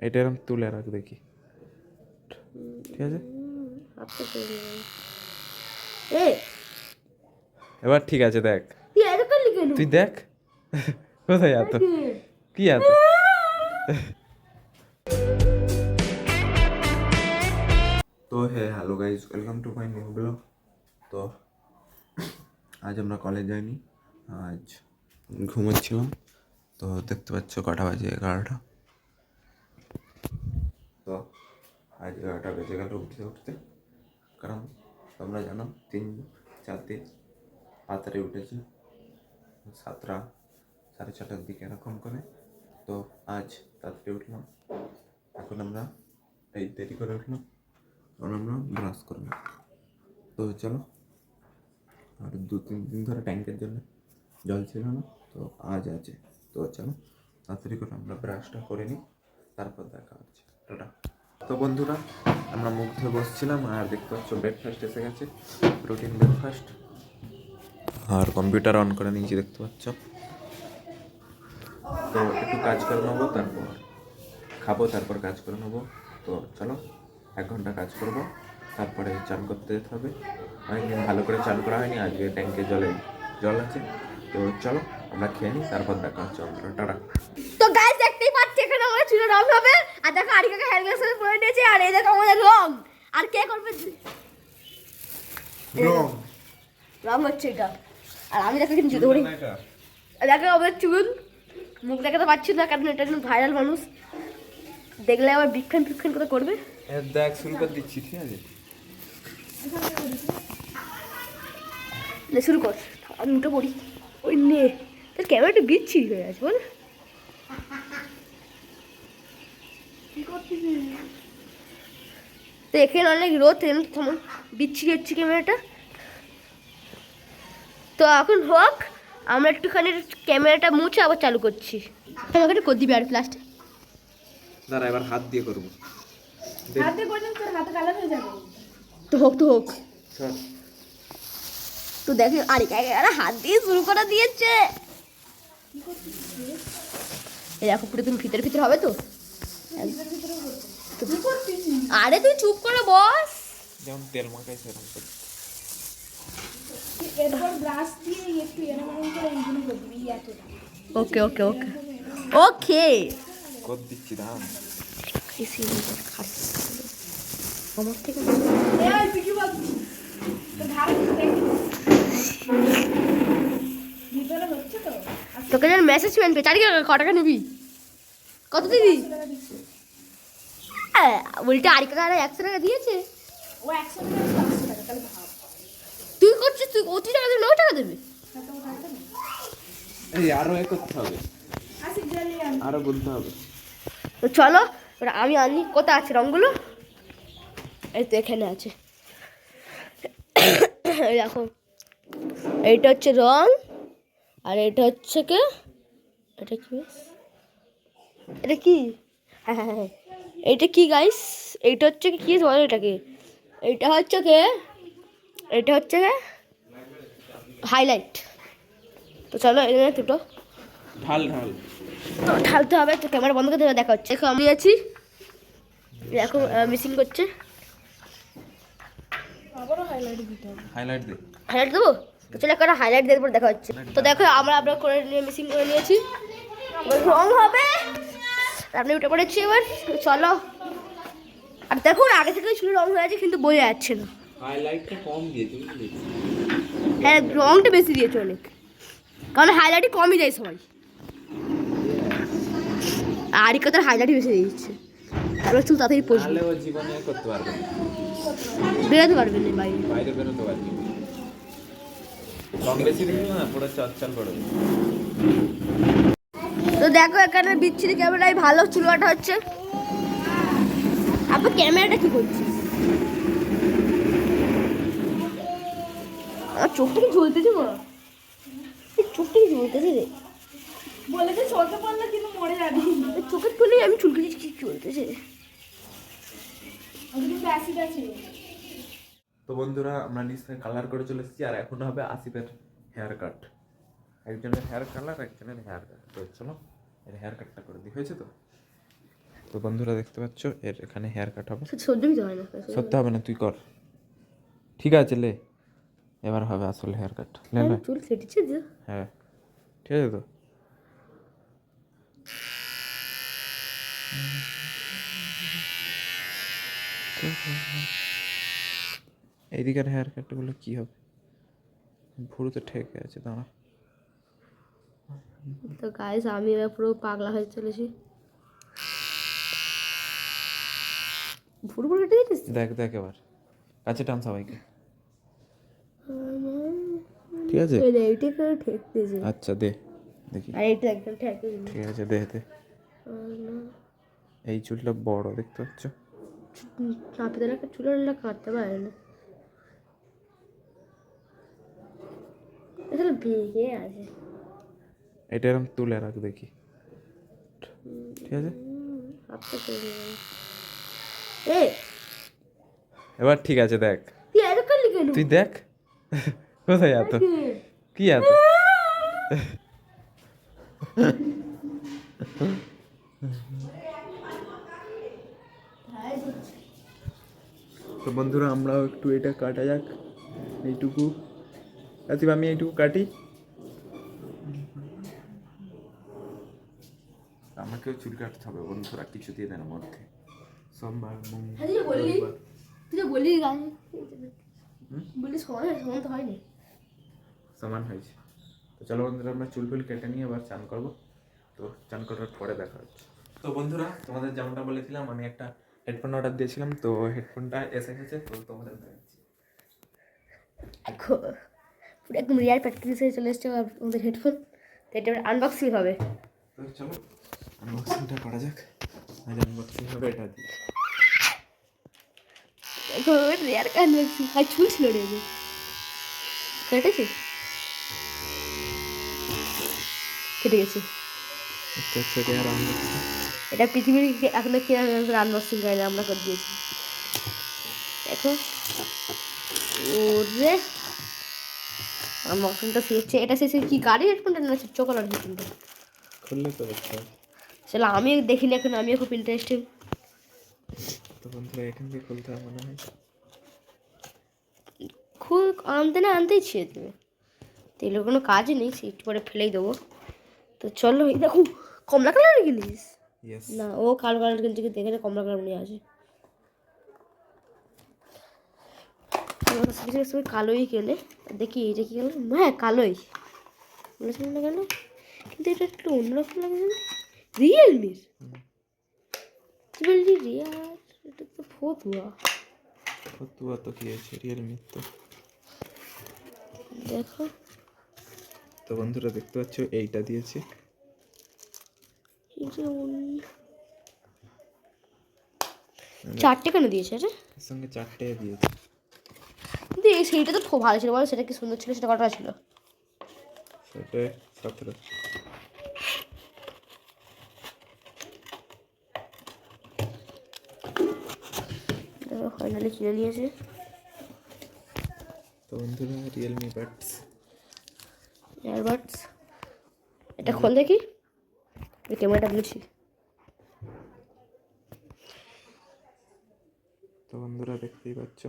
এটা এরকম তুলে রাখ দেখি, ঠিক আছে? এবার ঠিক আছে, দেখ তুই দেখ কোথায় এত কি এত। তো hello guys, welcome to my new blog. তো আজ আমরা কলেজ যাইনি, আজ ঘুমোচ্ছিলাম। তো দেখতে পাচ্ছ কটা বাজে, 11টা। তো আজ 11টা বেজে গেল উঠতে উঠতে, কারণ তোমরা জানো 3-4 দিন তাড়াতাড়ি উঠেছি, 7টা 6:30 দিকে এরকম করে। তো আজ তাড়াতাড়ি উঠলাম, এখন আমরা এই দেরি করে উঠলাম, কারণ আমরা ব্রাশ করলাম। তো চলো, আর 2-3 দিন ধরে ট্যাঙ্কের জন্য জল ছিল না, তো আজ আছে। তো চলো তাড়াতাড়ি করে আমরা ব্রাশটা করে নিই, তারপর দেখা হচ্ছে, টাটা। তো বন্ধুরা, আমরা মুখ ধুয়ে বসছিলাম, আর দেখতে পাচ্ছ ব্রেকফাস্ট এসে গেছে, প্রোটিন ব্রেকফাস্ট। আর কম্পিউটার অন করে নিয়েছি, দেখতে পাচ্ছ। তো একটু কাজ করে নেবো, তারপর খাবো, তারপর কাজ করে নেবো। তো চলো 1 ঘন্টা কাজ করবো, তারপরে চান করতে যেতে হবে। অনেকদিন ভালো করে চান করা হয়নি, আজকে ট্যাঙ্কে জল আছে। তো চলো আমরা খেয়ে নিই, তারপর দেখা হচ্ছে আমরা, টাটা। তো গাইস দেখতেই পাচ্ছি এখানে আমার চুলে রং হবে, আর দেখো আরিকাকে হেয়ার গ্লাস পরে নিয়েছে, আর এই দেখো আমাদের রং। আর কে করবে রং হচ্ছে এটা, আর আমি দেখো কিন্তু জুতো পরি। দেখো আমার চুল, মুখ দেখাতে পাচ্ছি না কারণ এটা একজন ভাইরাল মানুষ, দেখলে আবার বিক্ষণ ফিক্ষণ করে করবে। দেখ শুরু করে দিচ্ছি, ঠিক আছে? শুরু কর, আমি উঠে পড়ি। ওই নে, তোর ক্যামেরাটা বিচ্ছিরি হয়ে আছে বল। তো এখানে অনেক রোদ, তেমন বিচ্ছিরি হচ্ছে ক্যামেরাটা। তো এখন হোক, আমরা একটুখানি ক্যামেরাটা মুছে আবার চালু করছি। আমাকে একটু করে দিবি আর প্লাস্টিক। দাঁড়া, এবার হাত দিয়ে করবো। হাতে করলে তোর হাতে কালার হয়ে যাবে। তো হোক তো হোক, তো দেখি আরে হাত দিয়ে শুরু করে দিয়েছে। এই দেখো পুরো তুমি ভিতরে ভিতরে হবে তো। আরে তুই চুপ করে বস। যেমন তেল মাখাই সেরকম করে। এরপর ব্রাশ দিয়ে একটু এরকম করে এইগুলো করে দিবি এতটা। ওকে ওকে ওকে ওকে কর দিচ্ছি, দাম আমার থেকে এই তুই কি বলছিস? তো ধারে দেখ ভিতরে হচ্ছে তো। তোকে যেন মেসেজ পেন চারি ক টাকা নিবি, কত দিবি? উল্টে আরিকা কারা 100 টাকা দিয়েছে। ও 100 টাকা 500 টাকা তাহলে ভাব। তুই করছিস, তুই অতি টাকা দেবে 9 টাকা দেবে। কত টাকা না? এই আরো এ করতে হবে, আসি জেলে আন। আরো গুনতে হবে। তো চলো এবার আমি আনি, কোথায় আছে রঙগুলো? এই তো এখানে আছে। এই দেখো, এইটা হচ্ছে রং, আর এটা হচ্ছে কে, এটা কি, এটা কি, হ্যাঁ হ্যাঁ হ্যাঁ, এইটা কি গাইস, এইটা হচ্ছে কি বলো এটাকে, এইটা হচ্ছে কে, এটা হচ্ছে কে হাইলাইট। তো চলো এই দুটো ঢাল ঢাল ঢালতে হবে। তো ক্যামেরা বন্ধ করে দেখা হচ্ছে। দেখো আমি আছি, দেখো মিসিং করছে। আবারও হাইলাইট দিতে হবে। হাইলাইট দে। হাইলাইট দেবো, তো চলো একটা হাইলাইট দিয়ে পর দেখা হচ্ছে। তো দেখো আমরা করে নিয়ে মিসিং করে নিয়েছি, এবার রং হবে, আপনি উঠে পড়েছি এবার। তো চলো, আর দেখো আগে থেকে চুল রং হয়ে আছে কিন্তু বোঝা যাচ্ছে না। হাইলাইটটা কম দিয়েছে বুঝলি? হ্যাঁ রংটা বেশি দিয়েছে অনেক, কারণ হাইলাইটই কমই দেয় সবাই, আরিকা তার হাইলাইটই বেশি দিয়েছে, তারপর চুল তাড়াতাড়ি পড়বে, তাহলে ও জীবনে করতে পারবে না, বেরোতে পারবে না বাইরে। বাইরে বেরোতে পারবে না। রং বেশি দিবি না, পুরো চচ্চল পড়বে। তো দেখো এখানে বিচ্ছিরি ক্যামেরায় ভালো চুল কাটা হচ্ছে। আপনি ক্যামেরাটা কি করছিস? আমার চোখটা কি জ্বলতেছে বলো, চোখটা কি জ্বলতেছে রে, বলেছে চলতে পারলে কিন্তু মরে যাবি। চোখের তুলেই আমি চুলকে কি চলতেছে। আমি কিন্তু অ্যাসিড আছে। তো বন্ধুরা, আমরা নিশ্চয়ই কালার করে চলে এসেছি, আর এখন হবে আসিফের হেয়ার কাট। একজনের হেয়ার কালার, একজনের হেয়ার কাট। তো চলো এর হেয়ার কাটটা করে দিই, হয়েছে তো? তো বন্ধুরা দেখতে পাচ্ছ এর এখানে হেয়ার কাট হবে। সহ্য তো হয় না। সত্যি হবে না, তুই কর। ঠিক আছে লে, এবার হবে আসল হেয়ার কাট। লে লে। চুল কেটেছে যে। হ্যাঁ ঠিক আছে তো। এইদিকের হেয়ার কাটগুলো কি হবে? ভুরুতে ঠেকে আছে, দাঁড়া। তো গাইস আমি এবার পুরো পাগলা হয়ে চলেছি। ভুরু ভুরু কেটে দিয়েছিস? দেখ দেখ এবার কাছে টান সবাইকে। ঠিক আছে এইটা করে ঠেকতেছে। আচ্ছা দে দেখি। আর এইটা একদম ঠেকে দিল। ঠিক আছে দে দে। এই চুলটা বড় দেখতে পাচ্ছ? নাপিতের একটা চুলের কাটতে পারে না। আসলে বেঁকে আছে। এটা এরকম তুলে রাখ দেখি। ঠিক আছে হাতটা করে দেবে। এ এবার ঠিক আছে দেখ। তুই এত করলি কেন? তুই দেখ কোথায় এত, কি এত? তো বন্ধুরা আমরাও একটু এটা কাটা যাক, এইটুকু। আচ্ছা আমি এইটুকু কাটি। আমাকেও চুল কাটতে হবে বন্ধুরা, কিছু দিয়ে দেন মধ্যে। সোমবার তুই যে বললি গাছ বললি সমান তো হয়নি। সমান হয়েছে। তো চলো বন্ধুরা আমরা চুল ফুল কেটে নিয়ে এবার চান করবো। তো চান করার পরে দেখা হচ্ছে। তো বন্ধুরা তোমাদের যেমনটা বলেছিলাম, আমি একটা হেডফোন অর্ডার দিয়েছিলাম, তো হেডফোনটা এসে গেছে। তো তোমাদের দেখাচ্ছি। পুরো একদম রিয়ার প্র্যাকটিসে চলে এসছে আমাদের হেডফোন। তো এটা আনবক্সিং হবে। তো চলো আনবক্সিংটা করা যাক। আজ আনবক্সিং হবে এটা দিয়ে। দেখো রিয়ার আনবক্সিং। আর চুল ছিল রে কেটেছে, কেটে গেছে। আচ্ছা আচ্ছা এটা আর আনবক্সিং। এটা পৃথিবীর এখনো কেউ আনবক্সিং করে না, আমরা করে দিয়েছি। দেখো ওরে আনবক্সিংটা শেষছে। এটা শেষে কি গাড়ি হেডফোনটা না চোখলার হেডফোনটা খুললে তো দেখতে হবে। আসলে আমি দেখিনি এখন, আমিও খুব ইন্টারেস্টিং। তো বন্ধুরা এখান দিয়ে খুলতে হবে মনে হয়। খুব আনতে না আনতেই ছিঁড়ে দেবে। তো এগুলোর কোনো কাজই নেই, একটু পরে ফেলেই দেবো। তো চলো এই দেখো কমলা কালারের কিনিস ইয়েস। না, ও কালো কালার কিনছে, কি দেখে কমলা কালার নিয়ে আসে। সবাই কালোই কেনে। দেখি এটা কি গেল, হ্যাঁ কালোই বলেছিলাম না কেন, কিন্তু এটা একটু অন্যরকম লাগে। রিয়েলমির কি বললি রিয়ার, এটা তো ফতুয়া। ফতুয়া তো কি আছে, রিয়েলমি তো। দেখো তো বন্ধুরা দেখতে পাচ্ছ এইটা দিয়েছি। এই যে চারটে কেন দিয়েছে এটা? এর সঙ্গে চারটে দিয়েছি। কিন্তু সেইটা তো খুব ভালো ছিল বলো, সেটা কি সুন্দর ছিল, সেটা কটা ছিল? সেটা 17। দেখো ফাইনালি কিনে নিয়েছে। তো বন্ধুরা রিয়েলমি বাডস। এয়ারবাডস এটা খোল দেখি, এই ক্যামেরাটা বলছি। তো বন্ধুরা দেখতেই পাচ্ছ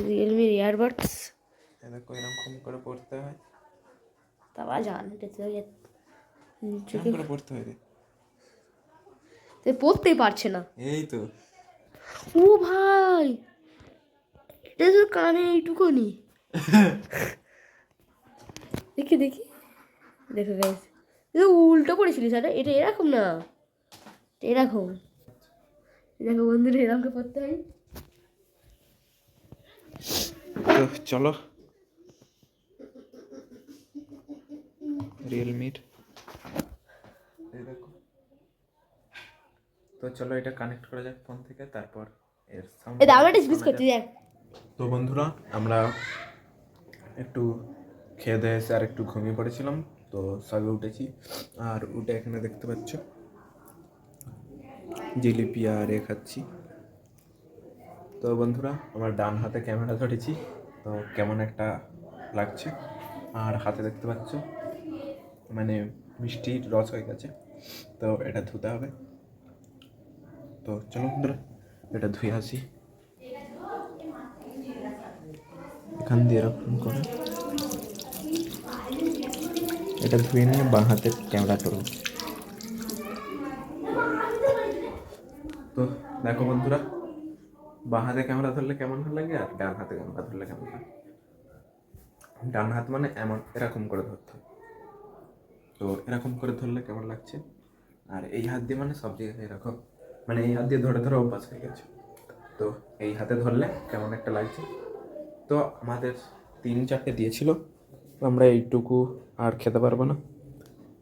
রিয়েলমির এয়ারবাডস। দেখো এরকম করে পড়তে হয়। তারা জান এটা তো কেমন করে পড়তে হয় রে? পড়তেই পারছে না। এই তো ও ভাই এটা তো কানে এইটুকুনি। দেখি দেখি দেখো গাইস, এটা উল্টো পড়েছিলিস আরে, এটা এরকম না, এরকম। দেখো বন্ধুরা এরকম পড়তে হয়। তো চলো রিয়েলমির এই দেখো। তো চলো এটা কানেক্ট করা যাক ফোন থেকে, তারপর এর সাউন্ড। এই দামটা ডিসমিস করতে দেখ। তো বন্ধুরা আমরা একটু খেয়ে দিয়ে এসে আর একটু ঘুমিয়ে পড়েছিলাম। তো সবে উঠেছি, আর উঠে এখানে দেখতে পাচ্ছ জিলিপি আর এ খাচ্ছি। তো বন্ধুরা আমার ডান হাতে ক্যামেরা ধরেছি, তো কেমন একটা লাগছে। আর হাতে দেখতে পাচ্ছ মানে মিষ্টির রস হয়ে গেছে। তো এটা ধুতে হবে। তো চলো বন্ধুরা এটা ধুয়ে আসি। এখান দিয়ে এরকম করে এটা ধুয়ে নিয়ে বাঁ হাতে ক্যামেরা করবো। তো দেখো বন্ধুরা, বাঁ হাতে ক্যামেরা ধরলে কেমন লাগে আর ডান হাতে ক্যামেরা ধরলে কেমন লাগে। ডান হাত মানে এমন এরকম করে ধরতে হবে। তো এরকম করে ধরলে কেমন লাগছে, আর এই হাত দিয়ে মানে সব জায়গায় এরকম, মানে এই হাত দিয়ে ধরে ধরে অভ্যাস হয়ে গেছে। তো এই হাতে ধরলে কেমন একটা লাগছে। তো আমাদের 3-4টে দিয়েছিল, তো আমরা এইটুকু আর খেতে পারবো না,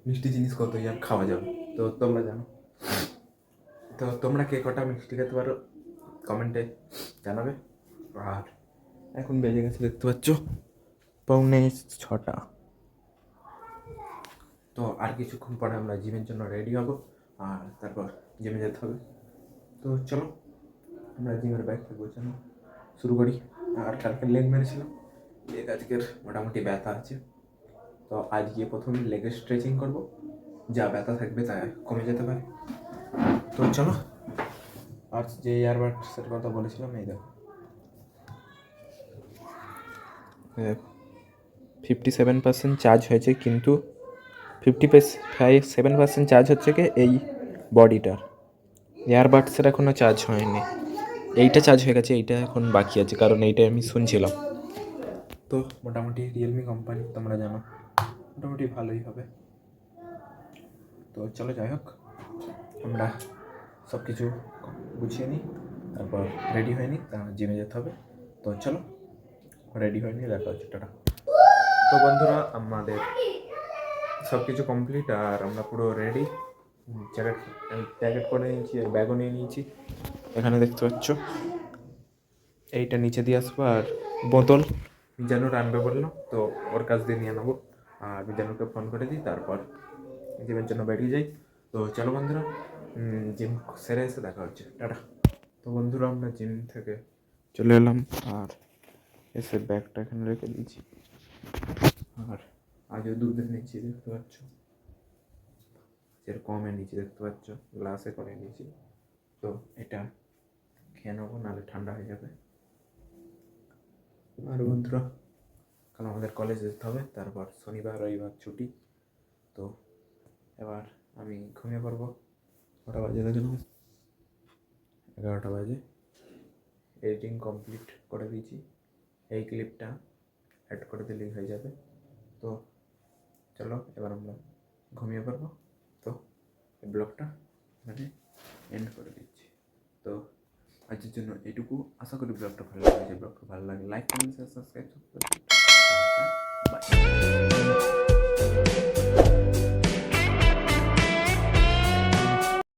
মিষ্টি জিনিস কতই আর খাওয়া যাবে। তো তোমরা জানো, তো তোমরা কে কটা মিষ্টি খেতে পারো কমেন্টে জানাবে। আর এখন বেজে গেছে দেখতে পাচ্ছ 6:45। তো আর কিছুক্ষণ পরে আমরা জিমের জন্য রেডি হব, আর তারপর জিমে যেতে হবে। তো চলো আমরা জিমের ব্যাগ গোছানো শুরু করি। আর কালকে লেগ মেরেছিলাম, লেগ আজকের মোটামুটি ব্যথা আছে। তো আজ গিয়ে প্রথমে লেগের স্ট্রেচিং করব, যা ব্যথা থাকবে তা কমে যেতে পারে। তো চলো, আর যে ইয়ারবাডসের কথা বলেছিলাম এই দেখো, 57% চার্জ হয়েছে, কিন্তু 57% চার্জ হচ্ছে কি এই বডিটার, ইয়ারবাডসের এখনও চার্জ হয়নি। এইটা চার্জ হয়ে গেছে, এইটা এখন বাকি আছে, কারণ এইটাই আমি শুনছিলাম। তো মোটামুটি রিয়েলমি কোম্পানি তোমরা জানো মোটামুটি ভালোই হবে। তো চলো যাই হোক, আমরা সব কিছু গুছিয়ে নিই, তারপর রেডি হয়ে নিই, তারপর জিমে যেতে হবে। তো চলো রেডি হয়ে নিই, দেখা হচ্ছে, টাটা। তো বন্ধুরা আমাদের সব কিছু কমপ্লিট, আর আমরা পুরো রেডি। জ্যাকেট করে নিয়েছি, আর ব্যাগও নিয়ে নিয়েছি। এখানে দেখতে পাচ্ছ, এইটা নিচে দিয়ে আসবো, আর বোতল মিজানুর আনবে বললো, তো ওর কাছ দিয়ে নিয়ে নেবো। আর মিজানুকে ফোন করে দিই, তারপর জিমের জন্য বেরিয়ে যাই। তো চলো বন্ধুরা, জিম সেরে এসে দেখা হচ্ছে, টাটা। তো বন্ধুরা আমরা জিম থেকে চলে এলাম, আর এসে ব্যাগটা এখানে রেখে দিয়েছি। আর আজও দুধের নিচ্ছি দেখতে পাচ্ছ, কমে নিচে দেখতে পাচ্ছ, গ্লাসে করে নিয়েছি। তো এটা খেয়ে নেবো, নাহলে ঠান্ডা হয়ে যাবে। আর বন্ধুরা কাল আমাদের কলেজে যেতে হবে, তারপর শনিবার রবিবার ছুটি। তো এবার আমি ঘুমিয়ে পড়বো। কটা বাজে দেখলাম, 11টা বাজে। এডিটিং কমপ্লিট করে দিয়েছি, এই ক্লিপটা অ্যাড করে দিলেই হয়ে যাবে। তো চলো এবার আমরা ঘুমিয়ে পড়বো। তো এই ব্লগটা মানে এন্ড করে দিচ্ছি। তো আজকের জন্য এটুকু, আশা করি ব্লগটা ভালো লাগে। ব্লগটা ভালো লাগে লাইক কমেন্ট সাবস্ক্রাইব বাই।